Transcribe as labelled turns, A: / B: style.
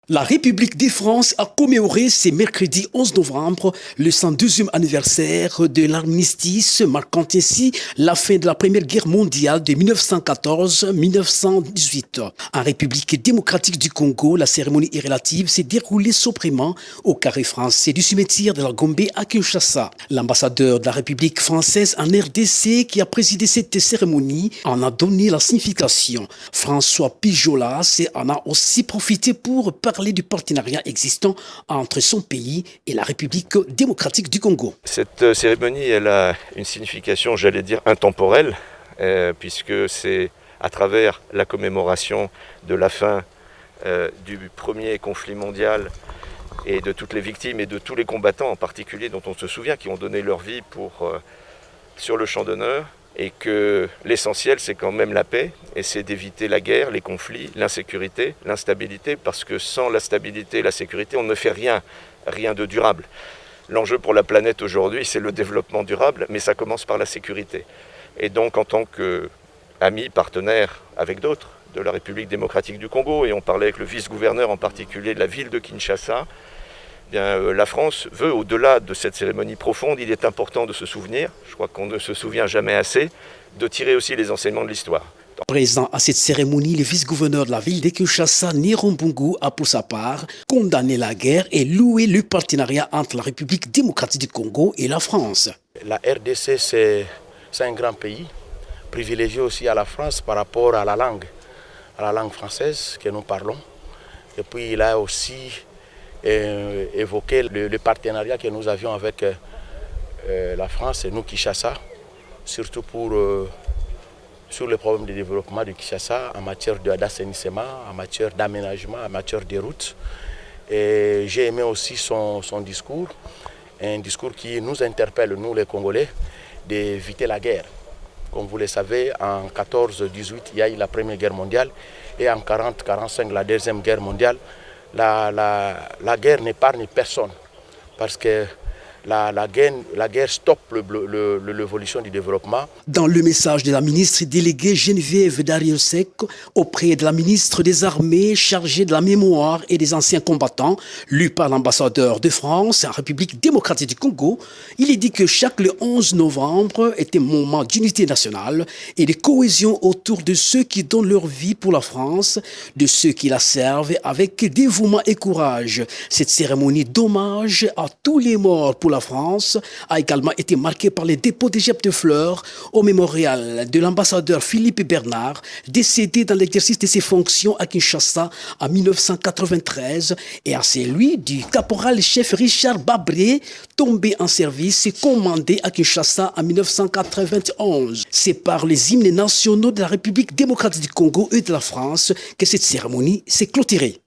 A: La République de France a commémoré ce mercredi 11 novembre le 102e anniversaire de l'armistice, marquant ainsi la fin de la Première Guerre mondiale de 1914-1918. En République démocratique du Congo, la cérémonie irrélative s'est déroulée sobrement au carré français du cimetière de la Gombe à Kinshasa. L'ambassadeur de la République française en RDC qui a présidé cette cérémonie en a donné la signification. François Pijolas en a aussi profité pour parler du partenariat existant entre son pays et la République démocratique du Congo.
B: Cette cérémonie, elle a une signification, j'allais dire, intemporelle, puisque c'est à travers la commémoration de la fin du premier conflit mondial et de toutes les victimes et de tous les combattants en particulier dont on se souvient, qui ont donné leur vie sur le champ d'honneur, et que l'essentiel c'est quand même la paix, et c'est d'éviter la guerre, les conflits, l'insécurité, l'instabilité, parce que sans la stabilité et la sécurité, on ne fait rien de durable. L'enjeu pour la planète aujourd'hui, c'est le développement durable, mais ça commence par la sécurité. Et donc en tant qu'amis, partenaires avec d'autres de la République démocratique du Congo, et on parlait avec le vice-gouverneur en particulier de la ville de Kinshasa, la France veut, au-delà de cette cérémonie profonde, il est important de se souvenir, je crois qu'on ne se souvient jamais assez, de tirer aussi les enseignements de l'histoire.
A: Présent à cette cérémonie, le vice-gouverneur de la ville de Kinshasa, Néron Mbungu, a pour sa part condamné la guerre et loué le partenariat entre la République démocratique du Congo et la France.
C: La RDC, c'est un grand pays, privilégié aussi à la France par rapport à la langue française que nous parlons. Et puis il a aussi évoquer le partenariat que nous avions avec la France et nous, Kinshasa, surtout sur le problème de développement de Kinshasa en matière d'assainissement, en matière d'aménagement, en matière de routes. Et j'ai aimé aussi son discours, un discours qui nous interpelle, nous les Congolais, d'éviter la guerre. Comme vous le savez, en 14-18, il y a eu la Première Guerre mondiale, et en 40-45, la Deuxième Guerre mondiale. La guerre n'épargne personne, parce que la guerre stoppe l'évolution du développement.
A: Dans le message de la ministre déléguée Geneviève Darrieussecq auprès de la ministre des Armées chargée de la mémoire et des anciens combattants, lu par l'ambassadeur de France en République démocratique du Congo, il est dit que chaque le 11 novembre est un moment d'unité nationale et de cohésion autour de ceux qui donnent leur vie pour la France, de ceux qui la servent avec dévouement et courage. Cette cérémonie d'hommage à tous les morts pour la France a également été marquée par les dépôts de gerbes de fleurs au mémorial de l'ambassadeur Philippe Bernard, décédé dans l'exercice de ses fonctions à Kinshasa en 1993, et à celui du caporal-chef Richard Babré, tombé en service et commandé à Kinshasa en 1991. C'est par les hymnes nationaux de la République démocratique du Congo et de la France que cette cérémonie s'est clôturée.